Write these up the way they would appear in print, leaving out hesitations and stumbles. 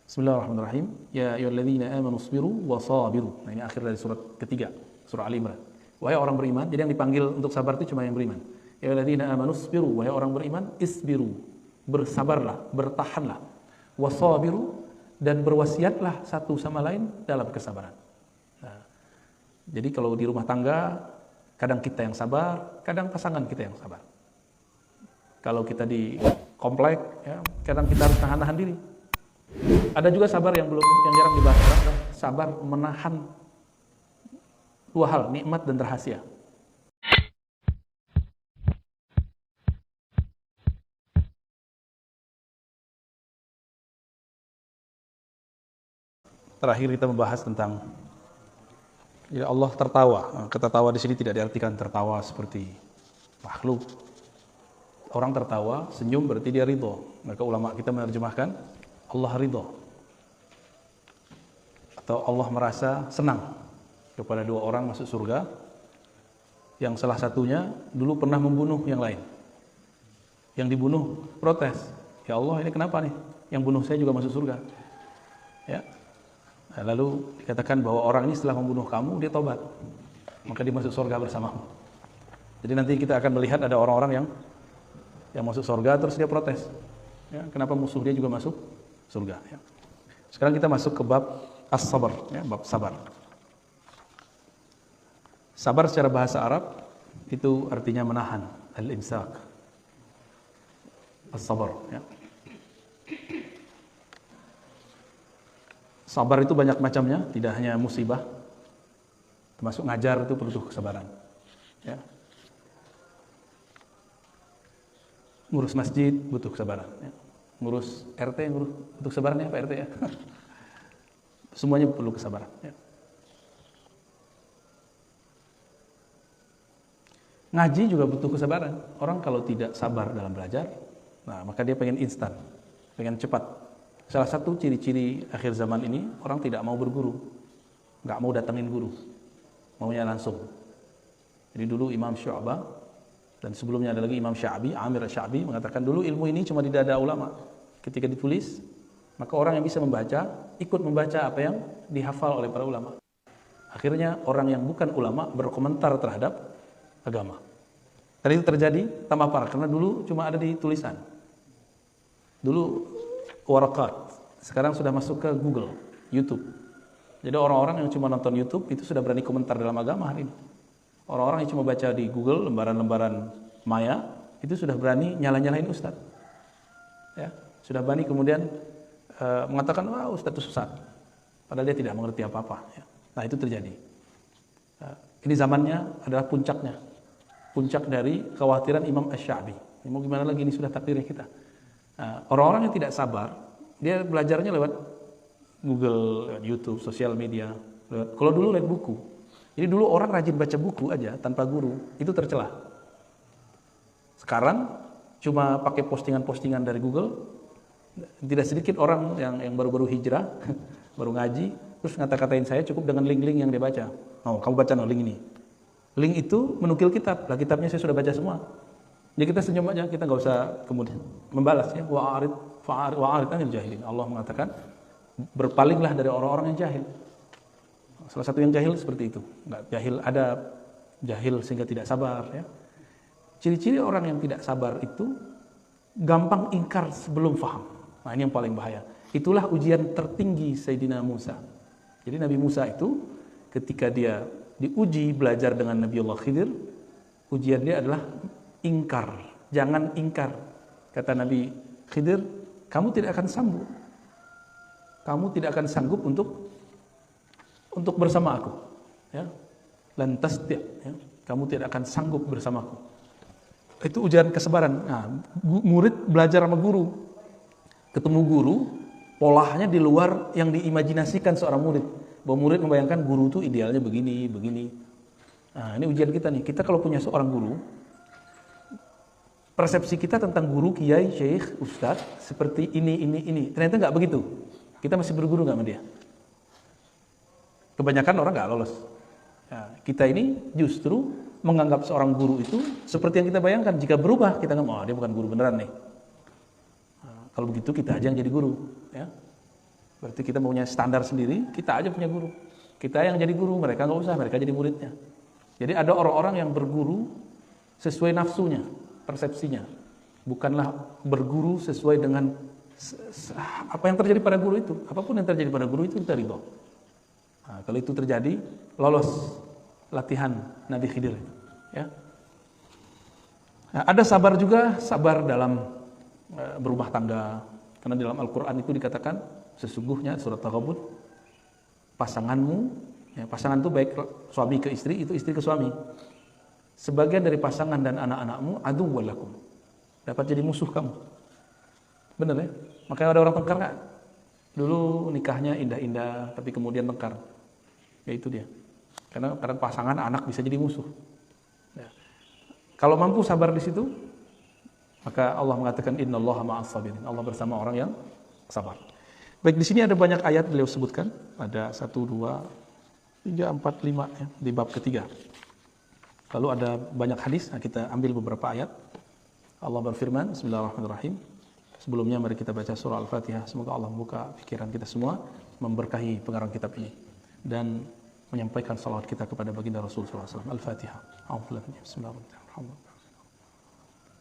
Bismillahirrahmanirrahim. Ya ayyuhalladzina amanu sabiru wa sabiru. Nah, ini akhir dari surat ketiga, surah Al-Imran. Wahai orang beriman, jadi yang dipanggil untuk sabar itu cuma yang beriman. Ya ayyuhalladzina amanu sabiru, wahai orang beriman, isbiru. Bersabarlah, bertahanlah. Wa sabiru, dan berwasiatlah satu sama lain dalam kesabaran. Nah, jadi kalau di rumah tangga, kadang kita yang sabar, kadang pasangan kita yang sabar. Kalau kita di komplek, ya, kadang kita harus nahan-nahan diri. Ada juga sabar yang jarang dibahas orang, sabar menahan dua hal, nikmat dan rahasia. Terakhir kita membahas tentang ya Allah tertawa. Ketawa di sini tidak diartikan tertawa seperti makhluk. Orang tertawa, senyum berarti dia ridho. Maka ulama kita menerjemahkan Allah ridho, atau Allah merasa senang kepada dua orang masuk surga, yang salah satunya dulu pernah membunuh yang lain. Yang dibunuh protes, ya Allah ini kenapa nih, yang bunuh saya juga masuk surga, ya. Nah, lalu dikatakan bahwa orang ini setelah membunuh kamu dia tobat, maka dia masuk surga bersamamu. Jadi nanti kita akan melihat ada orang-orang yang masuk surga terus dia protes, ya, kenapa musuh dia juga masuk surga, ya. Sekarang kita masuk ke bab as-sabar, ya, bab sabar. Sabar secara bahasa Arab itu artinya menahan, al-imsak. As-sabar, ya. Sabar itu banyak macamnya, tidak hanya musibah. Termasuk ngajar itu perlu kesabaran, ya. Ngurus masjid butuh kesabaran, ya. Ngurus RT, butuh kesabaran ya Pak RT, ya. Semuanya perlu kesabaran, ya. Ngaji juga butuh kesabaran. Orang kalau tidak sabar dalam belajar, nah maka dia pengen instan, pengen cepat. Salah satu ciri-ciri akhir zaman ini, orang tidak mau berguru, nggak mau datangin guru, maunya langsung. Jadi dulu Imam Syu'bah, dan sebelumnya ada lagi Imam Sya'bi, Amir Sya'bi mengatakan dulu ilmu ini cuma di dada ulama. Ketika ditulis, maka orang yang bisa membaca, ikut membaca apa yang dihafal oleh para ulama. Akhirnya orang yang bukan ulama berkomentar terhadap agama. Dan itu terjadi tambah parah, karena dulu cuma ada di tulisan. Dulu warakat, sekarang sudah masuk ke Google, YouTube. Jadi orang-orang yang cuma nonton YouTube itu sudah berani komentar dalam agama hari ini. Orang-orang yang cuma baca di Google lembaran-lembaran maya itu sudah berani nyala-nyalain ustadz, ya, sudah berani kemudian mengatakan wah ustadz itu sesat, padahal dia tidak mengerti apa-apa, ya. Nah itu terjadi. Ini zamannya adalah puncaknya, puncak dari kekhawatiran Imam Asy-Sya'bi. Mau gimana lagi, ini sudah takdirnya kita. Orang-orang yang tidak sabar, dia belajarnya lewat Google, lewat YouTube, sosial media. Kalau dulu lewat buku. Jadi dulu orang rajin baca buku aja tanpa guru, itu tercela. Sekarang cuma pakai postingan-postingan dari Google. Tidak sedikit orang yang baru-baru hijrah, baru ngaji, terus ngata-katain saya cukup dengan link-link yang dia baca. Oh, kamu baca no link ini. Link itu menukil kitab. Lah kitabnya saya sudah baca semua. Jadi kita senyum aja, kita nggak usah kemudian membalas, ya. Wa'arid anil jahilin. Allah mengatakan berpalinglah dari orang-orang yang jahil. Salah satu yang jahil seperti itu, nggak jahil adab, jahil sehingga tidak sabar, ya. Ciri-ciri orang yang tidak sabar itu gampang ingkar sebelum faham. Nah ini yang paling bahaya. Itulah ujian tertinggi Sayyidina Musa. Jadi Nabi Musa itu ketika dia diuji belajar dengan Nabiullah Khidir, ujian dia adalah ingkar. Jangan ingkar. Kata Nabi Khidir, kamu tidak akan sanggup. Kamu tidak akan sanggup untuk bersama aku, ya. Lantas ya, kamu tidak akan sanggup bersamaku. Itu ujian kesabaran. Nah, murid belajar sama guru, ketemu guru, polanya di luar yang diimajinasikan seorang murid. Bahwa murid membayangkan guru itu idealnya begini, begini. Nah, ini ujian kita nih. Kita kalau punya seorang guru, persepsi kita tentang guru, kiai, syekh, ustadz seperti ini. Ternyata nggak begitu. Kita masih berguru nggak sama dia? Kebanyakan orang nggak lolos. Ya, kita ini justru menganggap seorang guru itu seperti yang kita bayangkan. Jika berubah, kita nggak mau, dia bukan guru beneran nih. Nah, kalau begitu kita aja yang jadi guru, ya. Berarti kita punya standar sendiri, kita aja punya guru. Kita yang jadi guru, mereka nggak usah, mereka jadi muridnya. Jadi ada orang-orang yang berguru sesuai nafsunya, persepsinya. Bukanlah berguru sesuai dengan apa yang terjadi pada guru itu. Apapun yang terjadi pada guru itu kita ridho. Nah, kalau itu terjadi, lolos latihan Nabi Khidir. Ya. Nah, ada sabar juga, sabar dalam berumah tangga. Karena dalam Al-Quran itu dikatakan, sesungguhnya surat Taghabun, pasanganmu, ya, pasangan itu baik suami ke istri, itu istri ke suami. Sebagian dari pasangan dan anak-anakmu aduwwal lakum, dapat jadi musuh kamu. Benar ya? Makanya ada orang tengkar nggak? Dulu nikahnya indah-indah, tapi kemudian tengkar. Ya itu dia. Karena pasangan anak bisa jadi musuh. Ya. Kalau mampu sabar di situ, maka Allah mengatakan innallaha ma'as sabirin. Allah bersama orang yang sabar. Baik, di sini ada banyak ayat beliau sebutkan. Ada 1, 2, 3, 4, 5 ya, di bab ketiga. Lalu ada banyak hadis. Nah, kita ambil beberapa ayat. Allah berfirman, Bismillahirrahmanirrahim. Sebelumnya mari kita baca surah Al-Fatihah. Semoga Allah membuka pikiran kita semua, memberkahi pengarang kitab ini, dan menyampaikan salawat kita kepada baginda Rasul SAW. Al-Fatihah. Bismillahirrahmanirrahim.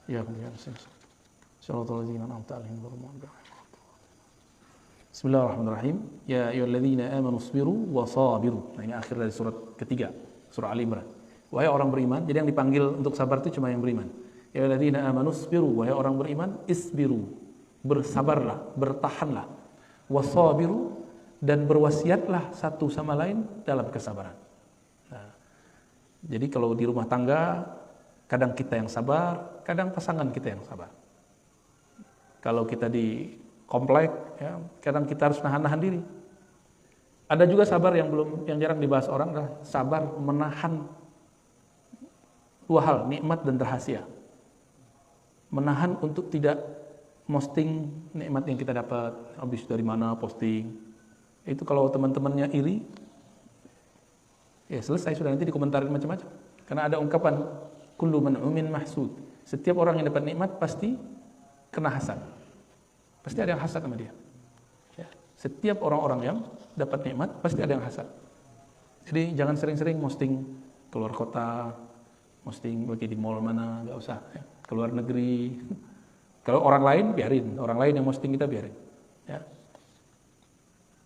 Ya Bismillahirrahmanirrahim. Ya ayyuhalladzina amanu sabiru wa sabiru. Nah, ini akhir dari surat ketiga, surah Al-Imran. Wahai orang beriman, jadi yang dipanggil untuk sabar itu cuma yang beriman. Ya ayyuhalladzina amanu sabiru, wahai orang beriman, isbiru, bersabarlah, bertahanlah. Wasabiru, dan berwasiatlah satu sama lain dalam kesabaran. Nah, jadi kalau di rumah tangga, kadang kita yang sabar, kadang pasangan kita yang sabar. Kalau kita di komplek, ya, kadang kita harus nahan-nahan diri. Ada juga sabar yang jarang dibahas orang, adalah sabar menahan dua hal, nikmat dan rahasia. Menahan untuk tidak posting nikmat yang kita dapat, habis dari mana posting. Itu kalau teman-temannya iri, ya selesai sudah, nanti dikomentarin macam-macam. Karena ada ungkapan kullu man'umin mahsud. Setiap orang yang dapat nikmat pasti kena hasad. Pasti ada yang hasad sama dia. Ya. Setiap orang-orang yang dapat nikmat pasti ada yang hasad. Jadi jangan sering-sering posting keluar kota, posting lagi di mall mana, nggak usah. Ya. Keluar negeri. Kalau orang lain biarin, orang lain yang posting kita biarin. Ya.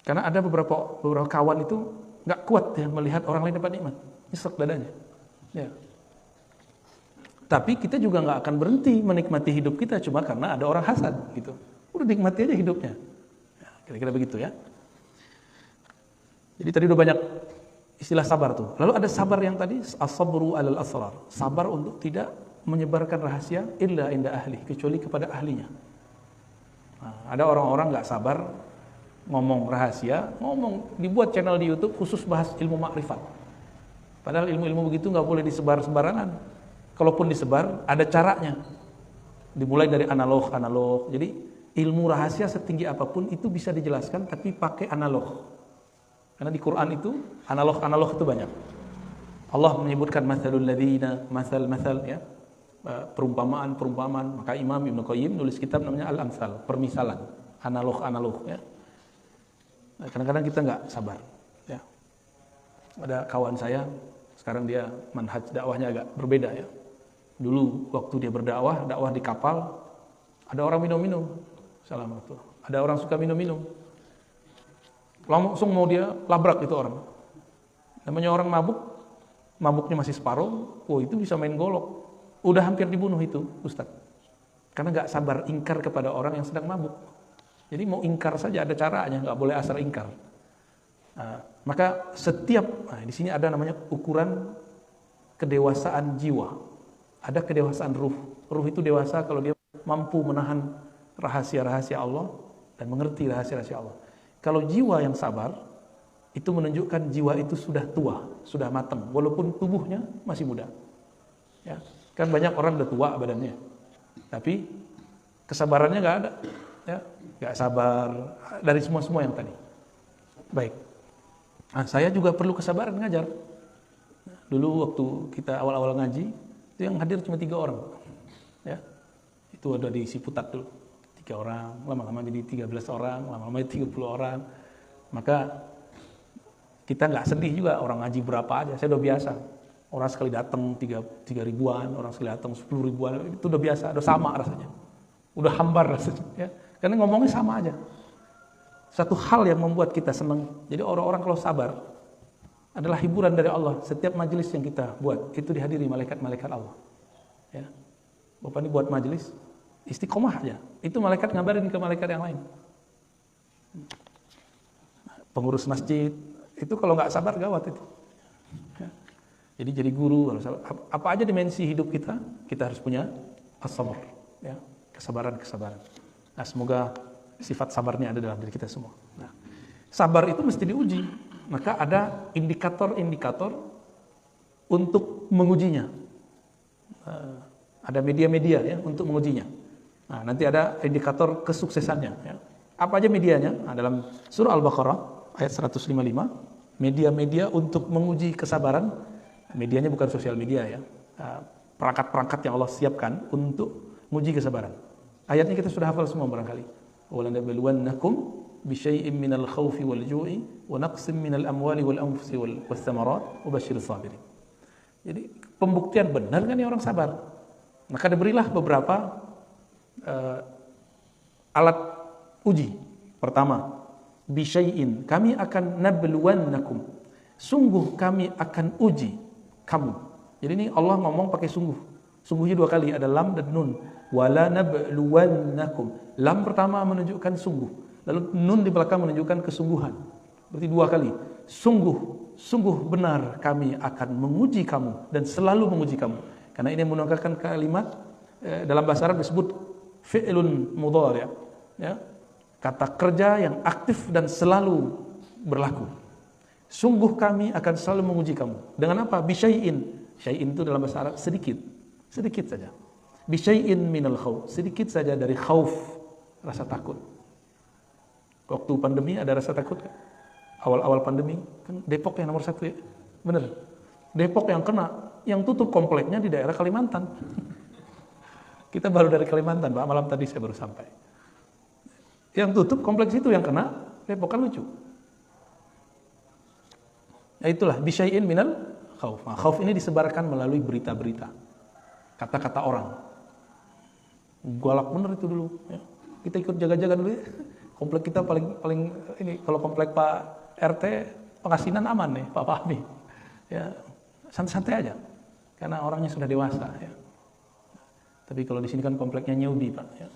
Karena ada beberapa kawan itu nggak kuat ya melihat orang lain dapat nikmat, nyesek dadanya. Ya. Tapi kita juga nggak akan berhenti menikmati hidup kita cuma karena ada orang hasad, gitu. Udah nikmati aja hidupnya. Ya, kira-kira begitu ya. Jadi tadi udah banyak istilah sabar tuh. Lalu ada sabar yang tadi as-sabru 'alal asrar. Sabar untuk tidak menyebarkan rahasia illa inda ahli, kecuali kepada ahlinya. Nah, ada orang-orang nggak sabar ngomong rahasia, dibuat channel di YouTube khusus bahas ilmu makrifat. Padahal ilmu-ilmu begitu nggak boleh disebar sembarangan. Kalaupun disebar, ada caranya. Dimulai dari analog. Jadi ilmu rahasia setinggi apapun itu bisa dijelaskan, tapi pakai analog. Karena di Quran itu analog itu banyak. Allah menyebutkan mathalul ladzina, masal ya, perumpamaan. Maka Imam Ibnu Qayyim nulis kitab namanya Al-Amsal, permisalan, analog ya. Nah, kadang-kadang kita nggak sabar. Ya. Ada kawan saya, sekarang dia manhaj dakwahnya agak berbeda ya. Dulu waktu dia berdakwah, dakwah di kapal, ada orang minum-minum. Assalamualaikum. Ada orang suka minum-minum. Langsung mau dia labrak itu orang. Namanya orang mabuknya masih separuh, itu bisa main golok. Udah hampir dibunuh itu, Ustaz. Karena nggak sabar ingkar kepada orang yang sedang mabuk. Jadi mau ingkar saja ada caranya, nggak boleh asal ingkar. Nah, maka di sini ada namanya ukuran kedewasaan jiwa. Ada kedewasaan ruh. Ruh itu dewasa kalau dia mampu menahan rahasia-rahasia Allah dan mengerti rahasia-rahasia Allah. Kalau jiwa yang sabar, itu menunjukkan jiwa itu sudah tua, sudah matang, walaupun tubuhnya masih muda. Ya, kan banyak orang udah tua badannya, tapi kesabarannya nggak ada. Ya, nggak sabar dari semua yang tadi. Baik. Nah, saya juga perlu kesabaran ngajar. Dulu waktu kita awal-awal ngaji, itu yang hadir cuma 3 orang. Ya, itu ada di Ciputat dulu. 3 orang, lama-lama jadi 13 orang, lama-lama jadi 30 orang. Maka kita nggak sedih juga orang ngaji berapa aja. Saya udah biasa. Orang sekali datang 3 ribuan, orang sekali datang 10 ribuan, itu udah biasa, udah sama rasanya. Udah hambar rasanya. Ya. Karena ngomongnya sama aja. Satu hal yang membuat kita senang. Jadi orang-orang kalau sabar adalah hiburan dari Allah. Setiap majelis yang kita buat itu dihadiri malaikat-malaikat Allah. Ya. Bapak ini buat majelis istiqomah aja. Itu malaikat ngabarin ke malaikat yang lain. Pengurus masjid itu kalau nggak sabar gawat itu. Ya. Jadi jadi guru, apa aja dimensi hidup kita harus punya as-sabr, ya, kesabaran. Nah, semoga sifat sabarnya ada dalam diri kita semua. Nah, sabar itu mesti diuji. Maka ada indikator-indikator untuk mengujinya. Ada media-media ya untuk mengujinya. Nah, nanti ada indikator kesuksesannya. Ya. Apa aja medianya? Nah, dalam surah Al-Baqarah ayat 155, media-media untuk menguji kesabaran. Medianya bukan sosial media ya. Perangkat-perangkat yang Allah siapkan untuk menguji kesabaran. Ayatnya kita sudah hafal semua barangkali. وَلَنَبْلُوَنَّكُمْ بِشَيْءٍ مِنَ الْخَوْفِ وَالْجُوعِ وَنَقْصٍ مِنَ الْأَمْوَالِ وَالْأَنْفُسِ وَالثَّمَرَاتِ وَبَشِّرِ الصَّابِرِينَ. Jadi pembuktian benar kan ya orang sabar. Maka diberilah beberapa alat uji. Pertama, bisyai'in, kami akan nabluwannakum. Sungguh kami akan uji kamu. Jadi ini Allah ngomong pakai sungguh. Sungguhnya 2 kali, ada lam dan nun. Wala nabluwannakum. Lam pertama menunjukkan sungguh. Lalu nun di belakang menunjukkan kesungguhan. Berarti 2 kali. Sungguh benar kami akan menguji kamu dan selalu menguji kamu. Karena ini menggunakan kalimat dalam bahasa Arab disebut fi'lun mudhari', ya. Kata kerja yang aktif dan selalu berlaku. Sungguh kami akan selalu menguji kamu. Dengan apa? Bisyai'in. Syai'in itu dalam bahasa Arab sedikit saja. Bisyai'in minal khauf, sedikit saja dari khauf, rasa takut. Waktu pandemi ada rasa takut kan? Awal-awal pandemi kan Depok yang nomor 1 ya. Bener. Depok yang kena, yang tutup kompleknya di daerah Kalimantan. Kita baru dari Kalimantan, Pak. Malam tadi saya baru sampai. Yang tutup kompleks itu yang kena Depok, kan lucu. Ya itulah bisyai'in minal khauf. Nah, khauf ini disebarkan melalui berita-berita. Kata-kata orang. Galak bener itu dulu, ya. Kita ikut jaga-jaga dulu ya. Komplek kita paling ini, kalau komplek Pak RT Pengasinan aman nih, Pak Fahmi. Ya, santai-santai aja. Karena orangnya sudah dewasa ya. Tapi kalau di sini kan kompleknya newbie, Pak, ya.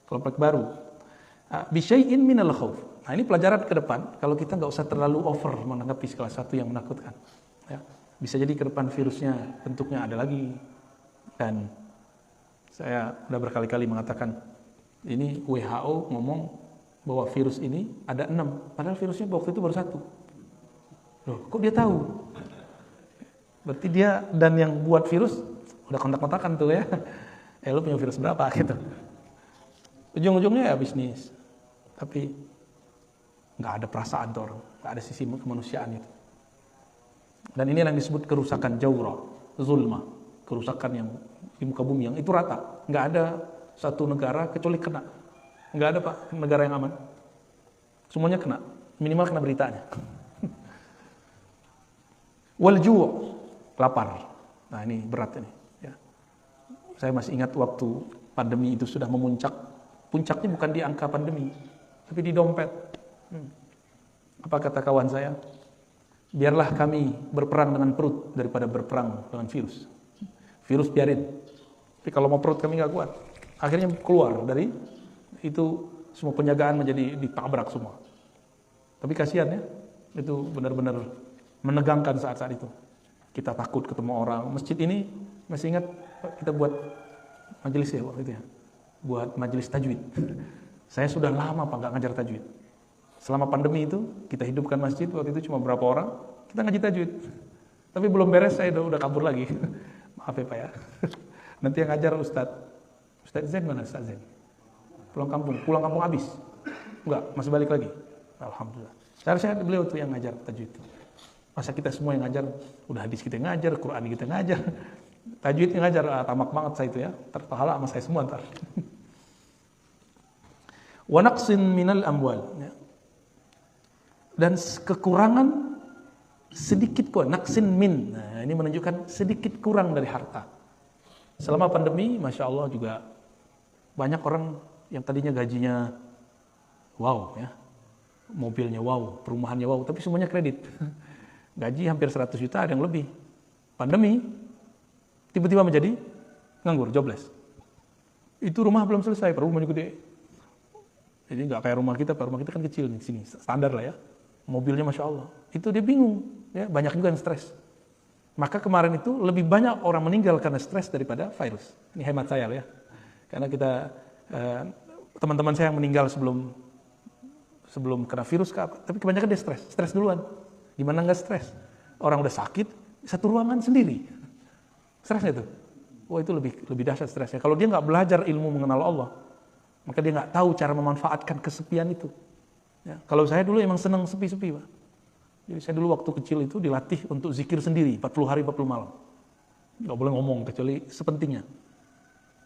Komplek baru. Bisyai'in minal khauf. Nah, ini pelajaran ke depan, kalau kita nggak usah terlalu over menanggapi salah satu yang menakutkan. Ya. Bisa jadi ke depan virusnya bentuknya ada lagi. Dan saya sudah berkali-kali mengatakan, ini WHO ngomong bahwa virus ini ada 6, padahal virusnya waktu itu baru 1. Loh, kok dia tahu? Berarti dia dan yang buat virus udah kontak-kontakan tuh ya. Lu punya virus berapa gitu. Ujung-ujungnya ya bisnis. Tapi nggak ada perasaan tuh orang, nggak ada sisi kemanusiaan itu. Dan ini yang disebut kerusakan jawra, zulma, kerusakan yang di muka bumi yang itu rata. Nggak ada satu negara kecuali kena. Nggak ada, Pak, negara yang aman. Semuanya kena, minimal kena beritanya. Wal ju', lapar. Nah, ini berat ini. Ya. Saya masih ingat waktu pandemi itu sudah memuncak. Puncaknya bukan di angka pandemi, tapi di dompet. Apa kata kawan saya? Biarlah kami berperang dengan perut daripada berperang dengan virus. Virus biarin. Tapi kalau mau perut kami nggak kuat. Akhirnya keluar dari itu, semua penjagaan menjadi ditabrak semua. Tapi kasihan ya, itu benar-benar menegangkan saat-saat itu. Kita takut ketemu orang. Masjid ini masih ingat kita buat majelis ya waktu itu ya. Buat majelis tajwid. Saya sudah lama Pak nggak ngajar tajwid. Selama pandemi itu kita hidupkan masjid, waktu itu cuma berapa orang kita ngaji tajwid. Tapi belum beres saya udah kabur lagi. Maaf ya Pak ya. Nanti yang ngajar Ustadz Zain mana Ustadz Zain? Pulang kampung habis. Enggak, masih balik lagi. Alhamdulillah. Seharusnya beliau tuh yang ngajar tajwid. Masa kita semua yang ngajar, udah hadis kita yang ngajar, Quran kita ngajar. Tajwid yang ngajar, tamak banget saya itu ya. Terpahala sama saya semua ntar. Wa naqsin minal amwal. Ya. dan kekurangan sedikit kuat, naksin min. Nah, ini menunjukkan sedikit kurang dari harta. Selama pandemi, Masya Allah juga banyak orang yang tadinya gajinya wow ya, mobilnya wow, perumahannya wow, tapi semuanya kredit. Gaji hampir 100 juta, ada yang lebih. Pandemi, tiba-tiba menjadi nganggur, jobless. Itu rumah belum selesai, rumahnya gede. Jadi nggak kayak rumah kita, rumah kita kan kecil nih, sini standar lah ya. Mobilnya Masya Allah. Itu dia bingung, ya banyak juga yang stres. Maka kemarin itu lebih banyak orang meninggal karena stres daripada virus. Ini hemat saya lah ya. Karena kita, teman-teman saya yang meninggal sebelum kena virus, tapi kebanyakan dia stres duluan. Gimana nggak stres? Orang udah sakit, satu ruangan sendiri. Stresnya itu. Wah itu lebih dahsyat stresnya. Kalau dia nggak belajar ilmu mengenal Allah, maka dia nggak tahu cara memanfaatkan kesepian itu. Ya, kalau saya dulu emang senang sepi-sepi, Pak. Jadi saya dulu waktu kecil itu dilatih untuk zikir sendiri, 40 hari 40 malam. Nggak boleh ngomong, kecuali sepentingnya.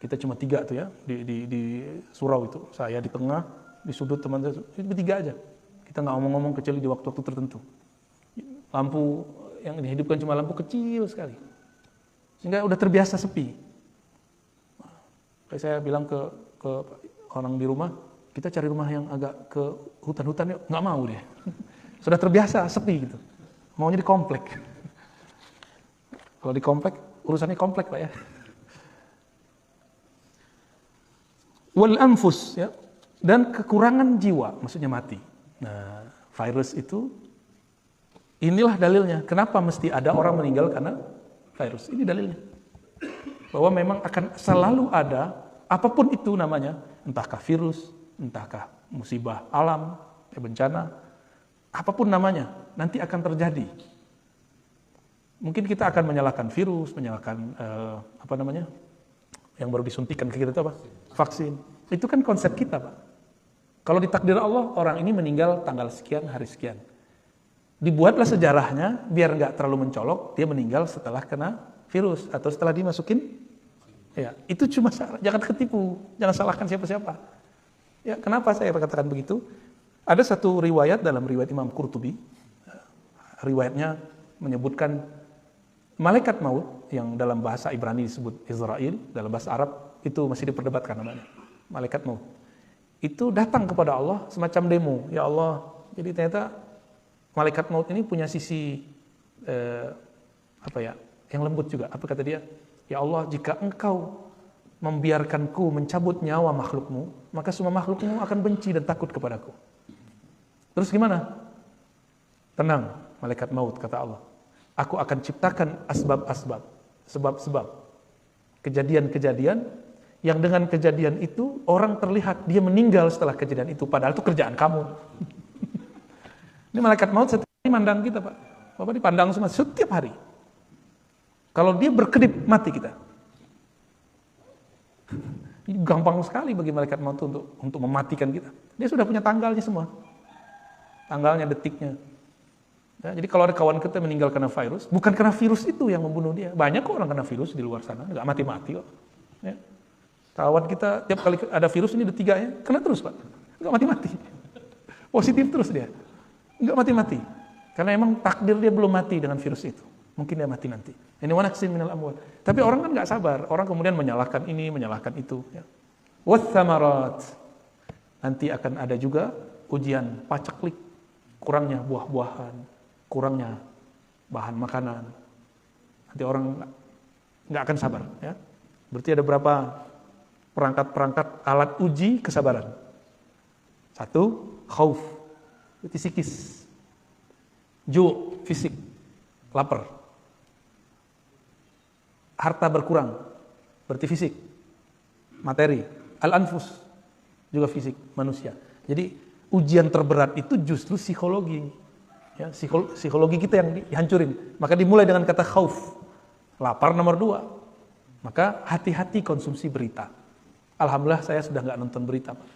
Kita cuma 3 tuh ya, di surau itu. Saya di tengah, di sudut teman saya, itu bertiga aja. Kita nggak ngomong-ngomong kecuali di waktu-waktu tertentu. Lampu yang dihidupkan cuma lampu kecil sekali. Sehingga udah terbiasa sepi. Kayak saya bilang ke orang di rumah, kita cari rumah yang agak ke hutan-hutan yuk. Nggak mau dia. Sudah terbiasa sepi gitu. Maunya di komplek. Kalau di komplek, urusannya komplek Pak ya. Wal anfus ya. Dan kekurangan jiwa, maksudnya mati. Nah, virus itu, inilah dalilnya. Kenapa mesti ada orang meninggal karena virus? Ini dalilnya. Bahwa memang akan selalu ada, apapun itu namanya, entahkah virus, entahkah musibah alam, bencana, apapun namanya, nanti akan terjadi. Mungkin kita akan menyalahkan virus, menyalahkan yang baru disuntikan ke kita itu apa? Vaksin. Itu kan konsep kita, Pak. Kalau ditakdir Allah, orang ini meninggal tanggal sekian, hari sekian. Dibuatlah sejarahnya, biar nggak terlalu mencolok, dia meninggal setelah kena virus, atau setelah dimasukin. Ya, itu cuma jangan ketipu, jangan salahkan siapa-siapa. Ya, kenapa saya katakan begitu? Ada satu riwayat dalam riwayat Imam Qurtubi, riwayatnya menyebutkan malaikat maut yang dalam bahasa Ibrani disebut Israel, dalam bahasa Arab itu masih diperdebatkan namanya. Malaikat maut. Itu datang kepada Allah semacam demo. Ya Allah, jadi ternyata malaikat maut ini punya sisi yang lembut juga. Apa kata dia? Ya Allah, jika engkau membiarkanku mencabut nyawa makhlukmu, maka semua makhlukmu akan benci dan takut kepadaku. Terus gimana? Tenang, malaikat maut, kata Allah. Aku akan ciptakan asbab-asbab, sebab-sebab, kejadian-kejadian, yang dengan kejadian itu, orang terlihat dia meninggal setelah kejadian itu, padahal itu kerjaan kamu. Ini malaikat maut setiap hari mandang kita, Pak. Bapak dipandang semua, setiap hari. Kalau dia berkedip, mati kita. Gampang sekali bagi malaikat maut untuk mematikan kita. Dia sudah punya tanggalnya semua. Tanggalnya, detiknya. Ya, jadi kalau ada kawan kita meninggal karena virus, bukan karena virus itu yang membunuh dia. Banyak kok orang kena virus di luar sana, nggak mati-mati kok. Ya. Kawan kita tiap kali ada virus ini detikanya, kena terus Pak. Nggak mati-mati. Positif terus dia. Nggak mati-mati. Karena emang takdir dia belum mati dengan virus itu. Mungkin dia mati nanti. Ini wanaksin minal amwal. Tapi orang kan nggak sabar. Orang kemudian menyalahkan ini, menyalahkan itu. Ya. Wathamarat. Nanti akan ada juga ujian paceklik. Kurangnya buah-buahan. Kurangnya bahan makanan. Nanti orang nggak akan sabar. Ya. Berarti ada berapa perangkat-perangkat alat uji kesabaran. 1, khauf, itu psikis. Ju, fisik, lapar. Harta berkurang, berarti fisik. Materi, al-anfus, juga fisik, manusia. Jadi ujian terberat itu justru psikologi. Ya, psikologi kita yang dihancurin. Maka dimulai dengan kata khauf. Lapar nomor 2. Maka hati-hati konsumsi berita. Alhamdulillah saya sudah nggak nonton berita, Pak.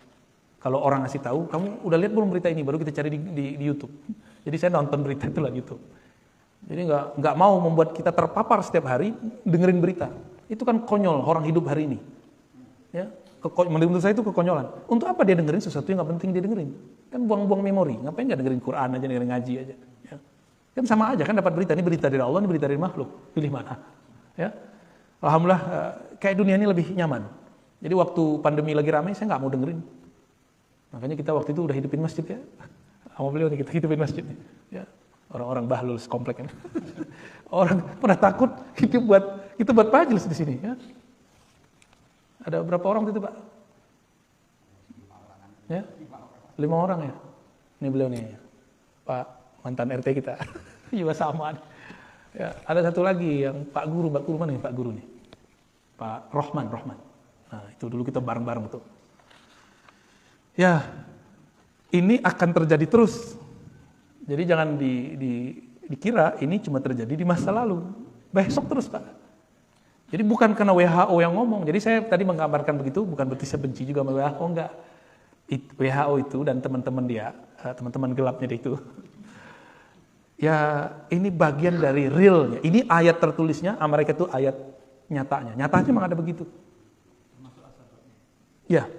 Kalau orang ngasih tahu, kamu udah lihat belum berita ini? Baru kita cari di YouTube. Jadi saya nonton berita itu lah YouTube. Jadi nggak mau membuat kita terpapar setiap hari dengerin berita. Itu kan konyol orang hidup hari ini. Ya, menurut saya itu kekonyolan. Untuk apa dia dengerin sesuatu yang nggak penting dia dengerin? Kan buang-buang memori. Ngapain nggak dengerin Quran aja, dengerin ngaji aja. Ya. Kan sama aja kan dapat berita. Ini berita dari Allah, ini berita dari makhluk. Pilih mana? Ya. Alhamdulillah kayak dunia ini lebih nyaman. Jadi waktu pandemi lagi ramai saya nggak mau dengerin. Makanya kita waktu itu udah hidupin masjid ya. Sama beliau nih kita hidupin masjid. Ya. Orang-orang bahlul sekomplek kan. Orang pernah takut kita buat majelis di sini ya. Ada berapa orang itu, Pak? Ya? 5 orang ya. Ini beliau nih. Pak mantan RT kita. Juga sama. Ya, ada satu lagi yang Pak Guru mana nih Pak Guru nih? Pak Rohman. Nah, itu dulu kita bareng-bareng betul. Ya, ini akan terjadi terus. Jadi jangan dikira ini cuma terjadi di masa lalu. Besok terus, Pak. Jadi bukan karena WHO yang ngomong. Jadi saya tadi menggambarkan begitu, bukan berarti saya benci juga sama WHO, enggak. WHO itu dan teman-teman dia, teman-teman gelapnya dia itu. Ya, ini bagian dari realnya. Ini ayat tertulisnya, Amerika itu ayat nyatanya. Nyatanya memang ada begitu. Ya.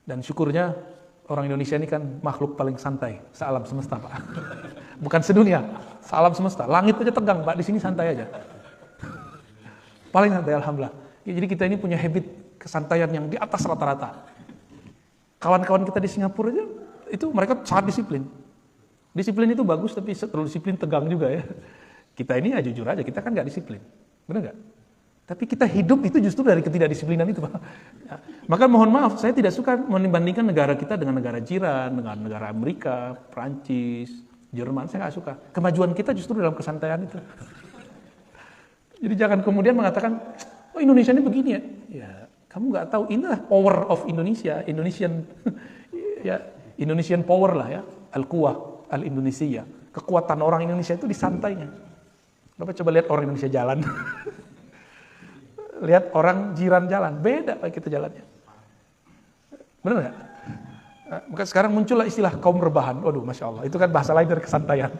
Dan syukurnya orang Indonesia ini kan makhluk paling santai sealam semesta, Pak. Bukan sedunia, sealam semesta. Langit aja tegang, Pak. Di sini santai aja. Paling santai, alhamdulillah. Ya, jadi kita ini punya habit kesantaian yang di atas rata-rata. Kawan-kawan kita di Singapura aja, itu mereka sangat disiplin. Disiplin itu bagus, tapi terlalu disiplin tegang juga ya. Kita ini ya jujur aja, kita kan nggak disiplin. Benar nggak? Tapi kita hidup itu justru dari ketidakdisiplinan itu, Pak. Ya. Maka mohon maaf, saya tidak suka membandingkan negara kita dengan negara jiran, dengan negara Amerika, Prancis, Jerman, saya nggak suka. Kemajuan kita justru dalam kesantaian itu. Jadi jangan kemudian mengatakan, oh Indonesia ini begini ya. Ya, kamu nggak tahu, inilah power of Indonesia, Indonesian power lah ya, al-quwah, al-Indonesia. Kekuatan orang Indonesia itu di santainya. Bapak coba lihat orang Indonesia jalan. Lihat orang jiran jalan, beda Pak kita jalannya. Benar nggak? Maka sekarang muncullah istilah kaum rebahan. Waduh, Masya Allah, itu kan bahasa lain dari kesantaian.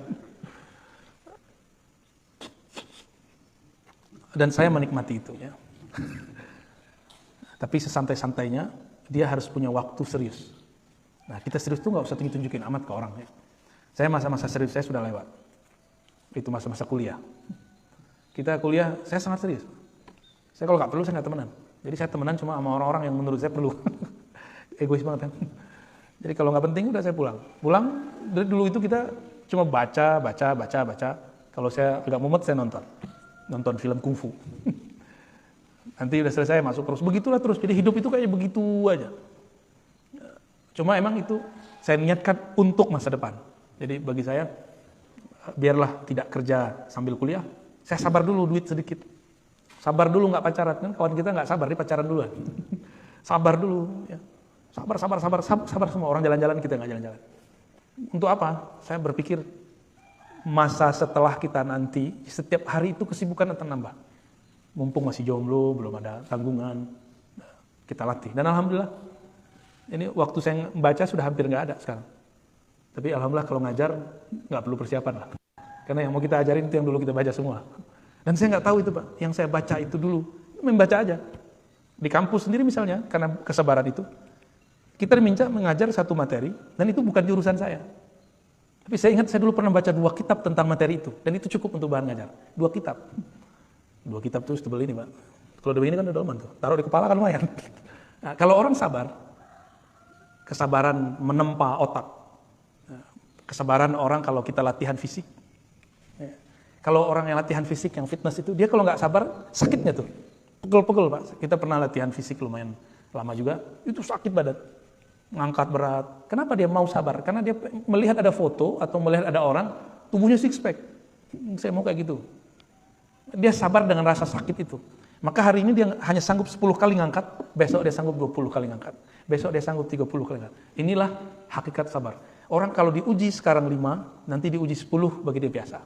Dan saya menikmati itu ya. Tapi sesantai-santainya, dia harus punya waktu serius. Nah, kita serius tuh nggak usah tunjukin amat ke orang ya. Saya masa-masa serius saya sudah lewat. Itu masa-masa kuliah. Kita kuliah, saya sangat serius. Saya kalau nggak perlu, saya nggak temenan. Jadi saya temenan cuma sama orang-orang yang menurut saya perlu. Egois banget kan. Jadi kalau nggak penting, udah saya pulang. Pulang, dari dulu itu kita cuma baca. Kalau saya agak mumet, saya nonton film kungfu. Nanti udah selesai masuk terus. Begitulah terus. Jadi hidup itu kayak begitu aja. Cuma emang itu saya niatkan untuk masa depan. Jadi bagi saya, biarlah tidak kerja sambil kuliah. Saya sabar dulu duit sedikit. Sabar dulu nggak pacaran kan? Kawan kita nggak sabar, dia pacaran duluan. Sabar dulu. Ya. Sabar semua orang jalan-jalan, kita nggak jalan-jalan. Untuk apa? Saya berpikir masa setelah kita nanti, setiap hari itu kesibukan akan nambah. Mumpung masih jomblo, belum ada tanggungan, kita latih. Dan alhamdulillah, ini waktu saya membaca sudah hampir nggak ada sekarang. Tapi alhamdulillah kalau ngajar nggak perlu persiapan lah. Karena yang mau kita ajarin itu yang dulu kita baca semua. Dan saya nggak tahu itu Pak, yang saya baca itu dulu, membaca aja. Di kampus sendiri misalnya, karena kesabaran itu, kita diminta mengajar satu materi, dan itu bukan jurusan saya. Tapi saya ingat saya dulu pernah baca 2 kitab tentang materi itu, dan itu cukup untuk bahan ngajar. 2 kitab. 2 kitab tuh setebal ini Pak. Kalau udah ini kan udah aman tuh, taruh di kepala kan lumayan. Nah, kalau orang sabar, kesabaran menempa otak, kesabaran orang kalau kita latihan fisik. Kalau orang yang latihan fisik, yang fitness itu, dia kalau nggak sabar, sakitnya tuh. Pegel-pegel Pak. Kita pernah latihan fisik lumayan lama juga, itu sakit badan. Ngangkat berat. Kenapa dia mau sabar? Karena dia melihat ada foto atau melihat ada orang, tubuhnya six pack. Saya mau kayak gitu. Dia sabar dengan rasa sakit itu. Maka hari ini dia hanya sanggup 10 kali ngangkat, besok dia sanggup 20 kali ngangkat. Besok dia sanggup 30 kali ngangkat. Inilah hakikat sabar. Orang kalau diuji sekarang 5, nanti diuji 10 bagi dia biasa.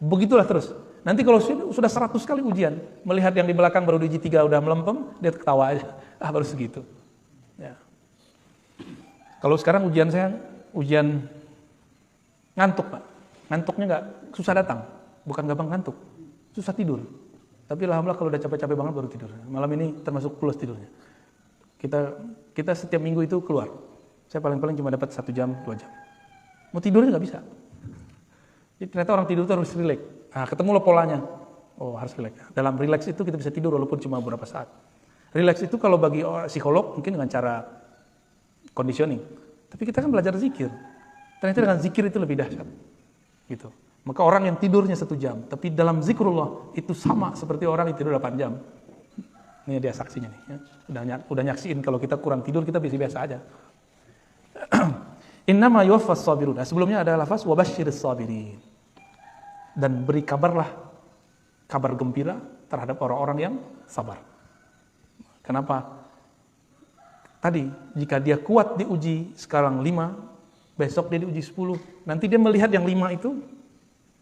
Begitulah terus. Nanti kalau sudah 100 kali ujian, melihat yang di belakang baru diuji 3 udah melempem, dia ketawa aja. Baru segitu. Ya. Kalau sekarang ujian saya, ujian ngantuk Pak. Ngantuknya nggak susah datang, bukan gampang ngantuk, susah tidur. Tapi alhamdulillah kalau udah capek-capek banget baru tidur. Malam ini termasuk pulas tidurnya. Kita setiap minggu itu keluar. Saya paling-paling cuma dapat 1 jam, 2 jam. Mau tidurnya nggak bisa. Jadi ternyata orang tidur itu harus rileks. Nah, ketemu lo polanya. Oh, harus rileks. Dalam rileks itu kita bisa tidur walaupun cuma beberapa saat. Rileks itu kalau bagi psikolog mungkin dengan cara conditioning. Tapi kita kan belajar zikir. Ternyata dengan zikir itu lebih dahsyat. Gitu. Maka orang yang tidurnya 1 jam, tapi dalam zikrullah itu sama seperti orang yang tidur 8 jam. Ini dia saksinya nih. Ya. Udah nyaksiin kalau kita kurang tidur kita biasa-biasa aja. Innama yuwaffas sabirun. Nah, sebelumnya ada lafaz wabasyiris sabirin. Dan beri kabarlah, kabar gembira terhadap orang-orang yang sabar. Kenapa? Tadi, jika dia kuat diuji sekarang 5, besok dia diuji 10. Nanti dia melihat yang 5 itu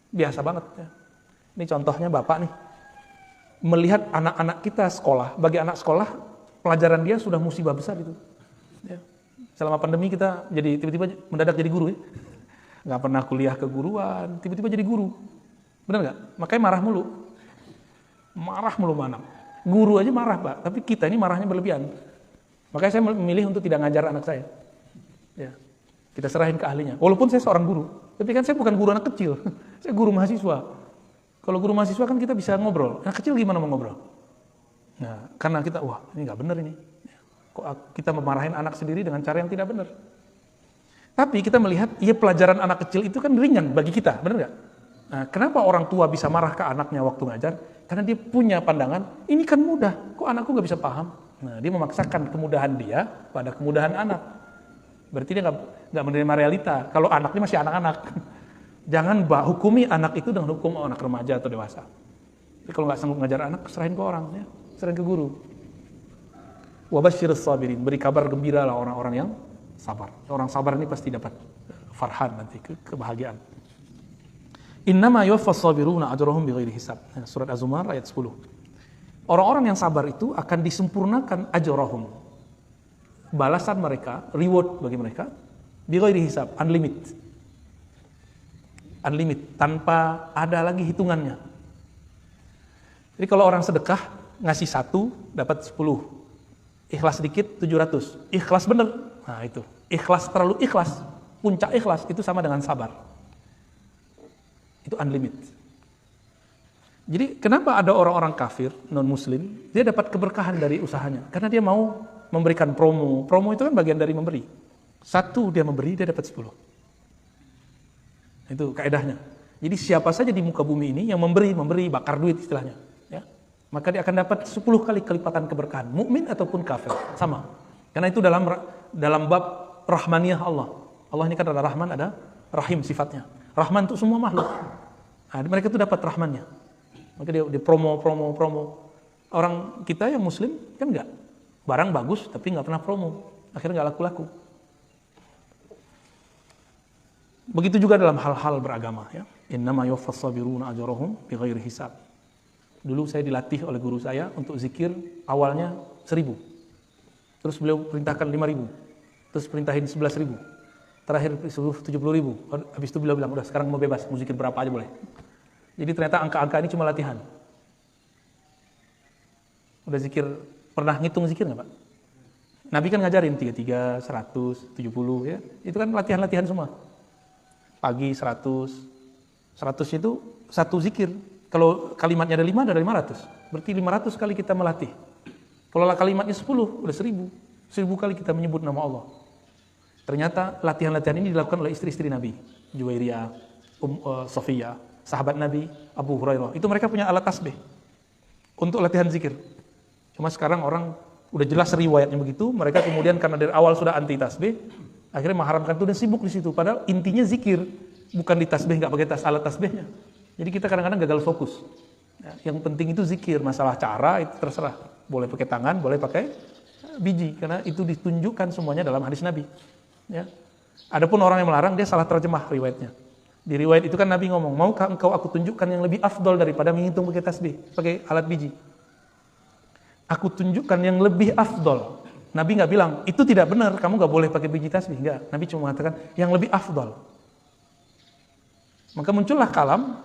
biasa banget. Ya. Ini contohnya Bapak nih. Melihat anak-anak kita sekolah, bagi anak sekolah, pelajaran dia sudah musibah besar itu. Ya. Selama pandemi kita jadi tiba-tiba mendadak jadi guru ya. Nggak pernah kuliah keguruan, tiba-tiba jadi guru. Benar nggak? Makanya marah mulu. Marah mulu anak. Guru aja marah Pak, tapi kita ini marahnya berlebihan. Makanya saya memilih untuk tidak ngajar anak saya. Ya. Kita serahin ke ahlinya. Walaupun saya seorang guru, tapi kan saya bukan guru anak kecil. Saya guru mahasiswa. Kalau guru mahasiswa kan kita bisa ngobrol. Anak kecil gimana mau ngobrol? Nah, karena kita, wah ini nggak benar ini. Kok kita memarahin anak sendiri dengan cara yang tidak benar? Tapi kita melihat, iya pelajaran anak kecil itu kan ringan bagi kita, benar nggak? Nah, kenapa orang tua bisa marah ke anaknya waktu ngajar? Karena dia punya pandangan, ini kan mudah, kok anakku nggak bisa paham? Nah, dia memaksakan kemudahan dia pada kemudahan anak. Berarti dia nggak menerima realita. Kalau anaknya masih anak-anak, jangan hukumi anak itu dengan hukum anak remaja atau dewasa. Jadi kalau nggak sanggup ngajar anak, serahin ke orang, ya, serahin ke guru. Wabasyiris sabirin, beri kabar gembira lah orang-orang yang sabar. Orang sabar ini pasti dapat farhan nanti, kebahagiaan. Innama yuwaffas sabiruna ajrahum bighairi hisab. Surat Az-Zumar ayat 10. Orang-orang yang sabar itu akan disempurnakan ajrahum. Balasan mereka, reward bagi mereka bighairi hisab, unlimited. Unlimited, tanpa ada lagi hitungannya. Jadi kalau orang sedekah ngasih 1 dapat 10. Ikhlas sedikit 700. Ikhlas bener. Nah, itu. Ikhlas terlalu ikhlas, puncak ikhlas itu sama dengan sabar. Itu unlimited. Jadi kenapa ada orang-orang kafir, non-muslim, dia dapat keberkahan dari usahanya? Karena dia mau memberikan promo. Promo itu kan bagian dari memberi. 1 dia memberi, dia dapat 10. Itu kaedahnya. Jadi siapa saja di muka bumi ini yang memberi, bakar duit istilahnya. Ya, maka dia akan dapat 10 kali kelipatan keberkahan. Mukmin ataupun kafir, sama. Karena itu dalam bab rahmaniyah Allah. Allah ini kan ada rahman, ada rahim sifatnya. Rahman untuk semua makhluk. Nah, mereka itu dapat rahmannya. Maka dia promo. Orang kita yang muslim kan enggak. Barang bagus tapi enggak pernah promo. Akhirnya enggak laku-laku. Begitu juga dalam hal-hal beragama ya. Innama yuwaffas sabiruna ajrahum bighairi hisab. Dulu saya dilatih oleh guru saya untuk zikir awalnya 1000. Terus beliau perintahkan 5000. Terus perintahin 11.000. Terakhir 70.000. Habis itu beliau bilang, udah sekarang mau bebas, mau zikir berapa aja boleh. Jadi ternyata angka-angka ini cuma latihan. Udah zikir, pernah ngitung zikir nggak Pak? Nabi kan ngajarin 33, 100, 70 ya. Itu kan latihan-latihan semua. Pagi 100 itu 1 zikir. Kalau kalimatnya ada 5, ada 500. Berarti 500 kali kita melatih. Kalau kalimatnya 10, udah 1000. 1000 kali kita menyebut nama Allah. Ternyata latihan-latihan ini dilakukan oleh istri-istri Nabi. Juwairiyah, Sofiyah, sahabat Nabi, Abu Hurairah. Itu mereka punya alat tasbih untuk latihan zikir. Cuma sekarang orang udah jelas riwayatnya begitu, mereka kemudian karena dari awal sudah anti tasbih, akhirnya mengharamkan itu dan sibuk di situ. Padahal intinya zikir, bukan di tasbih, nggak pakai alat tasbihnya. Jadi kita kadang-kadang gagal fokus. Ya, yang penting itu zikir, masalah cara itu terserah. Boleh pakai tangan, boleh pakai biji, karena itu ditunjukkan semuanya dalam hadis Nabi. Ya. Adapun orang yang melarang, dia salah terjemah riwayatnya. Di riwayat itu kan Nabi ngomong, maukah engkau aku tunjukkan yang lebih afdol daripada menghitung pakai tasbih, pakai alat biji? Aku tunjukkan yang lebih afdol. Nabi nggak bilang, itu tidak benar, kamu nggak boleh pakai biji tasbih. Enggak, Nabi cuma mengatakan yang lebih afdol. Maka muncullah kalam,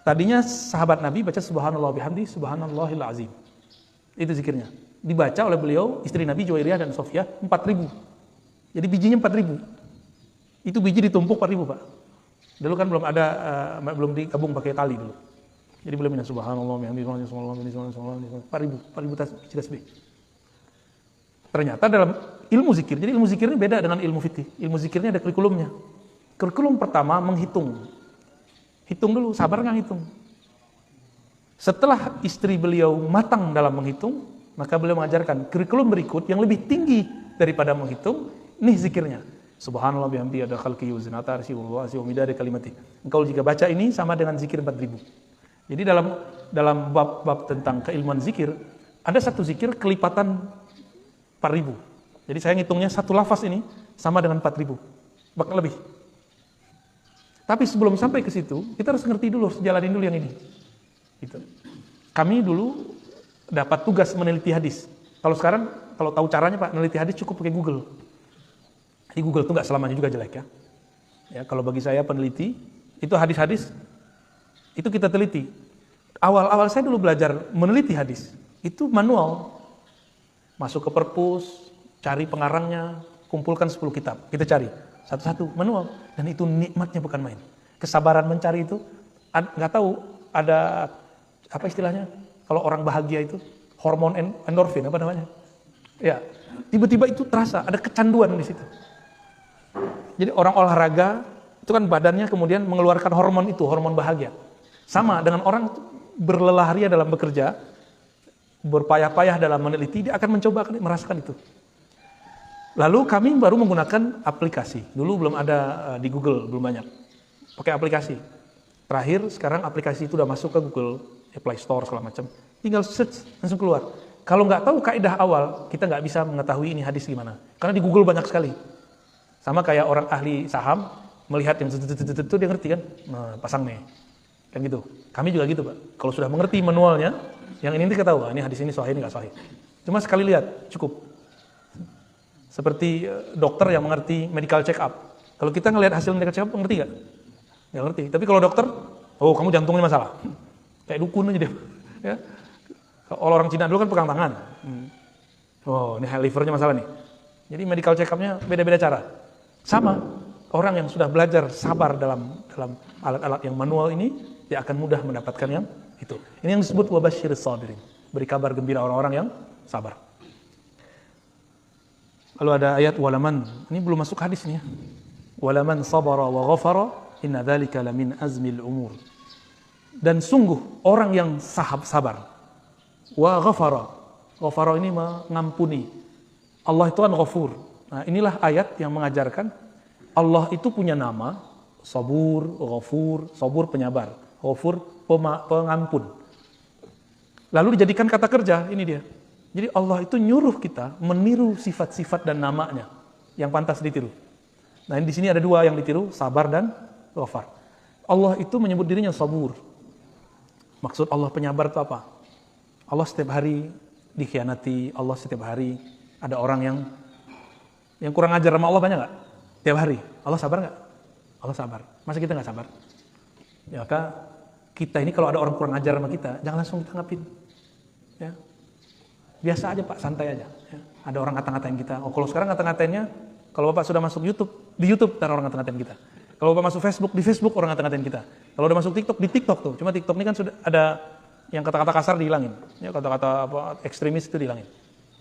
tadinya sahabat Nabi baca subhanallah bihamdi, subhanallahil azim. Itu zikirnya. Dibaca oleh beliau, istri Nabi Juwairiyah dan Sofiyah 4000. Jadi bijinya 4.000. Itu biji ditumpuk 4.000, Pak. Dulu kan belum ada, belum digabung pakai tali dulu. Jadi belum ini subhanallah, bihamdihi, subhanallah, 4.000 biji tasbih. Ternyata dalam ilmu zikir, jadi ilmu zikir ini beda dengan ilmu fikih. Ilmu zikirnya ada kurikulumnya. Kurikulum pertama menghitung. Hitung dulu, sabar nggak hitung. Setelah istri beliau matang dalam menghitung, maka beliau mengajarkan kurikulum berikut yang lebih tinggi daripada menghitung. Nih zikirnya. Subhanallah bihamdihi ada khalqihi wa zinata arsyihi wa midada kalimatihi. Engkau jika baca ini sama dengan zikir 4.000. Jadi dalam bab tentang keilmuan zikir, ada satu zikir kelipatan 4.000. Jadi saya ngitungnya satu lafaz ini sama dengan 4.000, bahkan lebih. Tapi sebelum sampai ke situ, kita harus ngerti dulu, harus jalanin dulu yang ini. Gitu. Kami dulu dapat tugas meneliti hadis. Kalau sekarang, kalau tahu caranya Pak, meneliti hadis cukup pakai Google. Di Google itu nggak selamanya juga jelek ya. Ya, kalau bagi saya peneliti, itu hadis-hadis, itu kita teliti. Awal-awal saya dulu belajar meneliti hadis, itu manual. Masuk ke perpus, cari pengarangnya, kumpulkan 10 kitab. Kita cari, satu-satu, manual. Dan itu nikmatnya bukan main. Kesabaran mencari itu, nggak tahu, ada, apa istilahnya, kalau orang bahagia itu, hormon endorfin, apa namanya? Ya, tiba-tiba itu terasa, ada kecanduan di situ. Jadi orang olahraga, itu kan badannya kemudian mengeluarkan hormon itu, hormon bahagia. Sama dengan orang berlelah-ria dalam bekerja, berpayah-payah dalam meneliti, dia akan mencoba merasakan itu. Lalu kami baru menggunakan aplikasi. Dulu belum ada di Google, belum banyak. Pakai aplikasi. Terakhir sekarang aplikasi itu udah masuk ke Google, Play Store segala macam. Tinggal search langsung keluar. Kalau nggak tahu kaidah awal, kita nggak bisa mengetahui ini hadis gimana. Karena di Google banyak sekali. Sama kayak orang ahli saham melihat yang itu dia ngerti kan, nah, pasang nih, kan gitu. Kami juga gitu Pak. Kalau sudah mengerti manualnya, yang ini kita tahu, ini hadis ini sahih ini nggak sahih. Cuma sekali lihat cukup. Seperti dokter yang mengerti medical check up. Kalau kita ngelihat hasil medical check up, ngerti nggak? Nggak ngerti. Tapi kalau dokter, oh kamu jantungnya masalah. Kayak dukun aja dia. Ya. Kalau orang Cina dulu kan pegang tangan. Oh ini livernya masalah nih. Jadi medical check up-nya beda-beda cara. Sama, orang yang sudah belajar sabar dalam alat-alat yang manual ini, dia akan mudah mendapatkan yang itu. Ini yang disebut wabasyiris sabirin. Beri kabar gembira orang-orang yang sabar. Lalu ada ayat walaman, ini belum masuk hadis nih ya. Walaman sabara wa ghafara inna dzalika lamin azmil umur. Dan sungguh orang yang sabar wa ghafara. Ghafara ini mengampuni. Allah itu kan ghafur. Nah, inilah ayat yang mengajarkan Allah itu punya nama Sabur, Ghafur, Sabur penyabar, Ghafur pengampun. Lalu dijadikan kata kerja, ini dia. Jadi Allah itu nyuruh kita meniru sifat-sifat dan namanya yang pantas ditiru. Nah, di sini ada dua yang ditiru, sabar dan ghafar. Allah itu menyebut dirinya Sabur. Maksud Allah penyabar itu apa? Allah setiap hari dikhianati, Allah setiap hari ada orang yang kurang ajar sama Allah banyak nggak? Tiap hari. Allah sabar nggak? Allah sabar. Masa kita nggak sabar? Ya, maka kita ini kalau ada orang kurang ajar sama kita, jangan langsung tanggapin. Ya. Biasa aja Pak, santai aja. Ya. Ada orang ngata-ngatain kita. Oh kalau sekarang ngata-ngatainnya, kalau Bapak sudah masuk YouTube, di YouTube dan orang ngata-ngatain kita. Kalau Bapak masuk Facebook, di Facebook orang ngata-ngatain kita. Kalau udah masuk TikTok, di TikTok tuh. Cuma TikTok ini kan sudah ada yang kata-kata kasar dihilangin. Ya, kata-kata ekstremis itu dihilangin.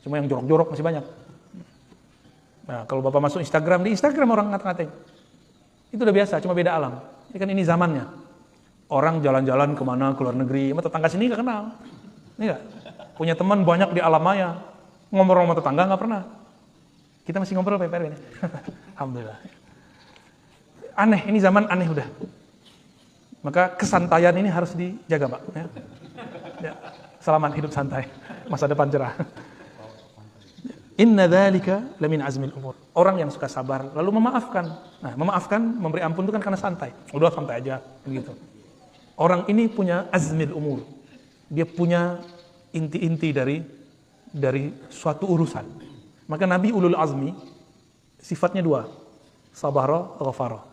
Cuma yang jorok-jorok masih banyak. Nah, kalau Bapak masuk Instagram, di Instagram orang ngata-ngatain. Itu udah biasa, cuma beda alam. Ini kan ini zamannya. Orang jalan-jalan kemana, ke luar negeri, sama tetangga sini gak kenal. Ini gak? Punya teman banyak di alam maya. Ngobrol sama tetangga gak pernah. Kita masih ngobrol PPR ini. Alhamdulillah. Aneh, ini zaman aneh udah. Maka kesantaian ini harus dijaga Pak. Ya. Ya. Selamat hidup santai. Masa depan cerah. Inna dzalika lamin azmil umur. Orang yang suka sabar lalu memaafkan. Nah, memaafkan, memberi ampun itu kan karena santai. Udah santai aja begitu. Orang ini punya azmil umur. Dia punya inti-inti dari suatu urusan. Maka Nabi ulul azmi sifatnya dua. Sabara, ghafara.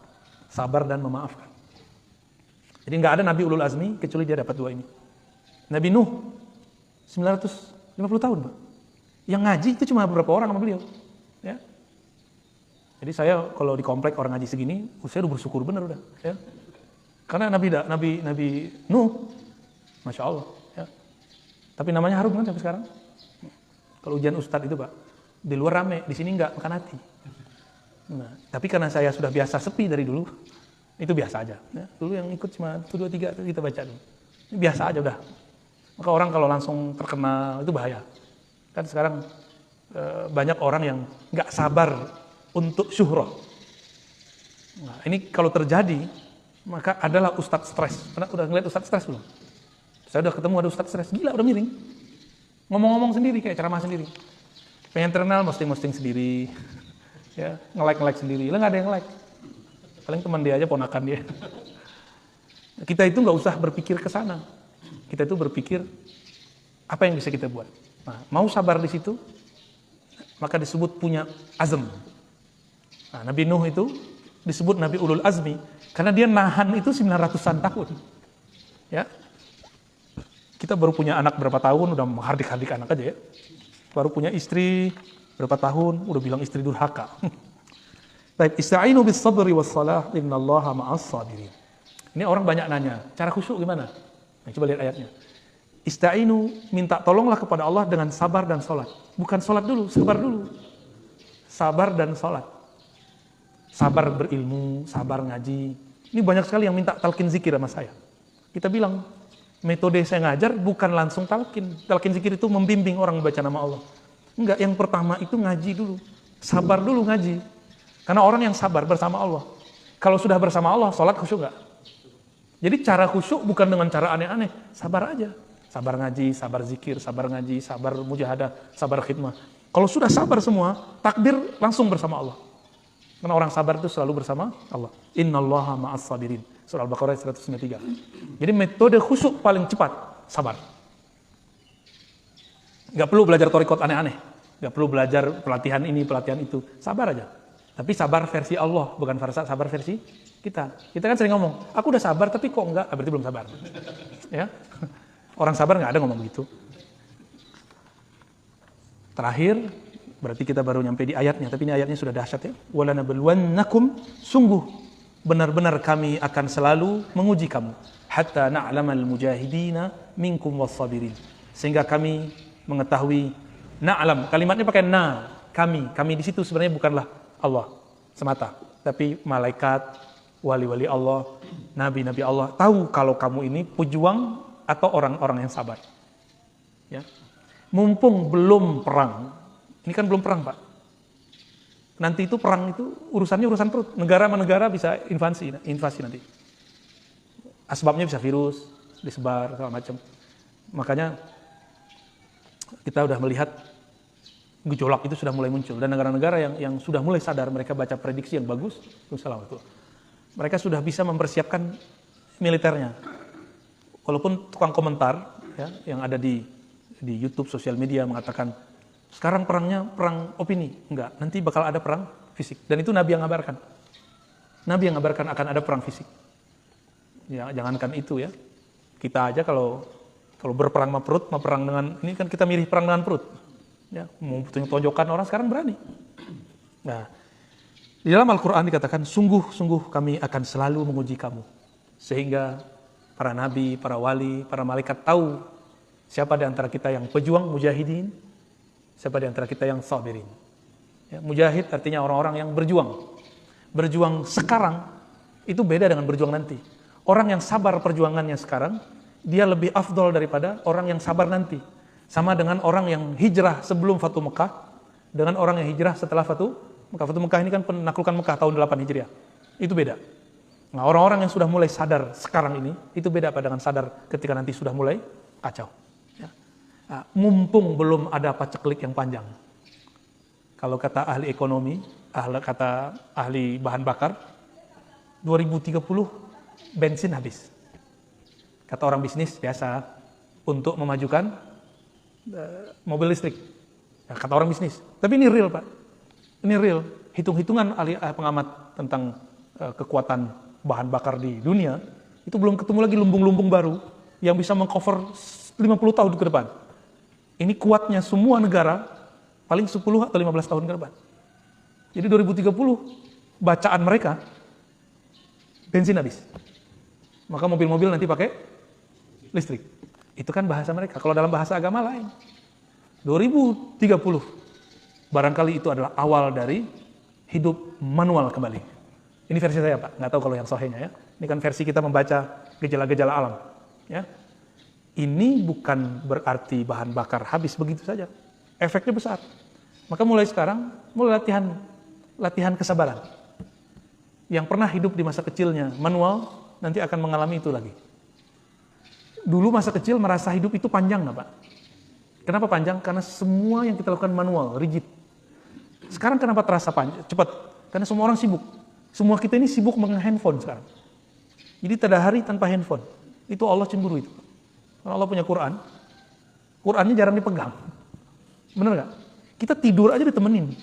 Sabar dan memaafkan. Jadi enggak ada Nabi ulul azmi kecuali dia dapat dua ini. Nabi Nuh 950 tahun, Pak. Yang ngaji itu cuma beberapa orang sama beliau. Ya. Jadi saya kalau di komplek orang ngaji segini, saya udah bersyukur bener udah. Ya. Karena Nabi Nuh, Masya Allah. Ya. Tapi namanya harum kan sampai sekarang. Kalau ujian ustadz itu Pak, di luar rame, di sini enggak, makan hati. Nah, tapi karena saya sudah biasa sepi dari dulu, itu biasa aja. Ya. Dulu yang ikut cuma 1, 2, 3 kita baca dulu. Ini biasa aja udah. Maka orang kalau langsung terkenal itu bahaya. Kan sekarang banyak orang yang nggak sabar untuk syuhrah. Nah, ini kalau terjadi, maka adalah ustadz stres. Pernah udah ngeliat ustadz stres belum? Saya udah ketemu ada ustadz stres, gila udah miring. Ngomong-ngomong sendiri, kayak ceramah sendiri. Pengen terkenal, posting sendiri. Ya, nge-like sendiri. Lah nggak ada yang like. Paling teman dia aja, ponakan dia. Kita itu nggak usah berpikir ke sana. Kita itu berpikir apa yang bisa kita buat. Nah, mau sabar di situ, maka disebut punya azam. Nah, Nabi Nuh itu disebut Nabi Ulul Azmi karena dia nahan itu 900-an tahun. Ya. Kita baru punya anak berapa tahun udah menghardik-hardik anak aja ya. Baru punya istri berapa tahun udah bilang istri durhaka. Baik, ista'inu bis sabri was salah innallaha ma'as sabirin. Ini orang banyak nanya, cara khusyuk gimana? Nah, coba lihat ayatnya. Ista'inu, minta tolonglah kepada Allah dengan sabar dan salat. Bukan salat dulu, sabar dulu. Sabar dan salat. Sabar berilmu, sabar ngaji. Ini banyak sekali yang minta talqin zikir sama saya. Kita bilang, metode saya ngajar bukan langsung talqin. Talqin zikir itu membimbing orang membaca nama Allah. Enggak, yang pertama itu ngaji dulu. Sabar dulu ngaji. Karena orang yang sabar bersama Allah. Kalau sudah bersama Allah, salat khusyuk enggak? Jadi cara khusyuk bukan dengan cara aneh-aneh. Sabar aja. Sabar ngaji, sabar zikir, sabar ngaji, sabar mujahadah, sabar khidmah. Kalau sudah sabar semua, takbir langsung bersama Allah. Karena orang sabar itu selalu bersama Allah. Innallaha ma'as sabirin. Surah Al-Baqarah 193. Jadi metode khusyuk paling cepat, sabar. Gak perlu belajar thariqat aneh-aneh. Gak perlu belajar pelatihan ini, pelatihan itu. Sabar aja. Tapi sabar versi Allah, bukan sabar versi kita. Kita kan sering ngomong, aku udah sabar tapi kok enggak, berarti belum sabar. Ya. Orang sabar nggak ada ngomong begitu. Terakhir, berarti kita baru nyampe di ayatnya, tapi ini ayatnya sudah dahsyat ya. Walanabluwannakum, sungguh benar-benar kami akan selalu menguji kamu. Hatta na'lamal mujahidina minkum wassabirin. Sehingga kami mengetahui na'lam, kalimatnya pakai na, kami di situ sebenarnya bukanlah Allah semata, tapi malaikat, wali-wali Allah, nabi-nabi Allah tahu kalau kamu ini pejuang atau orang-orang yang sabar. Ya. Mumpung belum perang, ini kan belum perang Pak. Nanti itu perang itu urusannya urusan perut. Negara sama negara bisa invasi nanti. Asbabnya bisa virus, disebar, segala macam. Makanya kita udah melihat gejolak itu sudah mulai muncul. Dan negara-negara yang sudah mulai sadar, mereka baca prediksi yang bagus, mereka sudah bisa mempersiapkan militernya. Walaupun tukang komentar ya, yang ada di YouTube, sosial media mengatakan sekarang perangnya perang opini, enggak, nanti bakal ada perang fisik. Dan itu Nabi yang ngabarkan. Nabi yang ngabarkan akan ada perang fisik. Ya, jangankan itu ya. Kita aja kalau berperang sama perut, mau perang dengan ini kan kita milih perang dengan perut. Ya, mau tonjokan orang sekarang berani. Nah, di dalam Al-Qur'an dikatakan sungguh kami akan selalu menguji kamu. Sehingga para nabi, para wali, para malaikat tahu siapa di antara kita yang pejuang, mujahidin, siapa di antara kita yang sabirin. Ya, mujahid artinya orang-orang yang berjuang. Berjuang sekarang itu beda dengan berjuang nanti. Orang yang sabar perjuangannya sekarang, dia lebih afdol daripada orang yang sabar nanti. Sama dengan orang yang hijrah sebelum Fatu Mekah, dengan orang yang hijrah setelah Fatu Mekah. Fatu Mekah ini kan penaklukan Mekah tahun 8 Hijriah. Itu beda. Nah, orang-orang yang sudah mulai sadar sekarang ini, itu beda dengan sadar ketika nanti sudah mulai kacau. Ya. Nah, mumpung belum ada paceklik yang panjang. Kalau kata ahli ekonomi, kata ahli bahan bakar, 2030 bensin habis. Kata orang bisnis biasa, untuk memajukan mobil listrik. Ya, kata orang bisnis. Tapi ini real Pak. Ini real. Hitung-hitungan ahli pengamat tentang kekuatan bahan bakar di dunia, itu belum ketemu lagi lumbung-lumbung baru yang bisa mengcover 50 tahun ke depan. Ini kuatnya semua negara paling 10 atau 15 tahun ke depan. Jadi 2030 bacaan mereka bensin habis. Maka mobil-mobil nanti pakai listrik. Itu kan bahasa mereka. Kalau dalam bahasa agama lain. 2030 barangkali itu adalah awal dari hidup manual kembali. Ini versi saya, Pak. Nggak tahu kalau yang sahihnya ya. Ini kan versi kita membaca gejala-gejala alam. Ya. Ini bukan berarti bahan bakar habis begitu saja. Efeknya besar. Maka mulai sekarang, mulai latihan kesabaran. Yang pernah hidup di masa kecilnya manual, nanti akan mengalami itu lagi. Dulu masa kecil merasa hidup itu panjang, Pak. Kenapa panjang? Karena semua yang kita lakukan manual, rigid. Sekarang kenapa terasa panjang, cepat? Karena semua orang sibuk. Semua kita ini sibuk dengan handphone sekarang. Jadi tidak ada hari tanpa handphone. Itu Allah cemburu itu. Karena Allah punya Quran. Qurannya jarang dipegang. Benar nggak? Kita tidur aja ditemenin.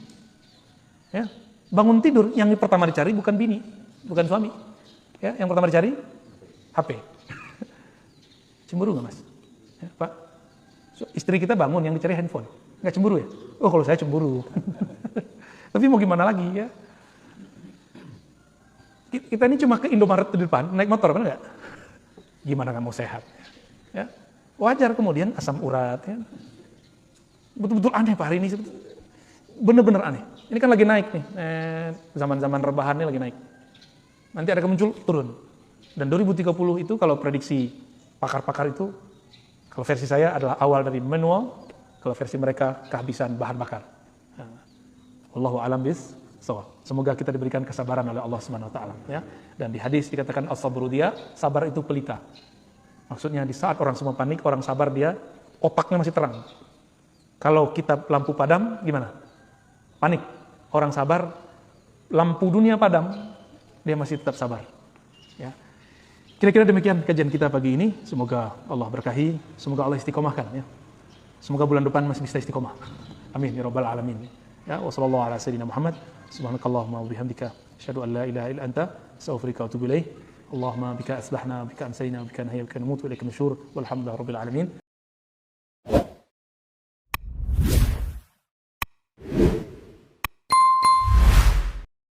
Ya. Bangun tidur, yang pertama dicari bukan bini, bukan suami. Ya, yang pertama dicari HP. Cemburu nggak, Mas? Ya, Pak, istri kita bangun, yang dicari handphone. Nggak cemburu ya? Oh, kalau saya cemburu. Tapi mau gimana lagi ya? Kita ini cuma ke Indomaret di depan, naik motor, benar nggak? Gimana kamu sehat? Ya, wajar kemudian asam urat. Ya. Betul-betul aneh Pak hari ini. Bener-bener aneh. Ini kan lagi naik nih. Zaman-zaman rebahan ini lagi naik. Nanti ada muncul turun. Dan 2030 itu kalau prediksi pakar-pakar itu, kalau versi saya adalah awal dari manual, kalau versi mereka kehabisan bahan bakar. Wallahu a'lam bissawab. Semoga kita diberikan kesabaran oleh Allah Subhanahu wa taala ya. Dan di hadis dikatakan as-sabru dia, sabar itu pelita. Maksudnya di saat orang semua panik, orang sabar dia otaknya masih terang. Kalau kita lampu padam gimana? Panik. Orang sabar lampu dunia padam, dia masih tetap sabar. Ya. Kira-kira demikian kajian kita pagi ini. Semoga Allah berkahi, semoga Allah istiqomahkan ya. Semoga bulan depan masih bisa istiqomah. Amin ya rabbal alamin. Ya, wassallallahu ala sayyidina Muhammad. Subhanakallahumma wa bihamdika asyhadu an la ilaha illa anta astaghfiruka wa atubu ilaik. Allahumma bika asbahna, bika amsayna, bika nahya, bika namut wa ilaika nusyur. Walhamdulillahirabbil alamin.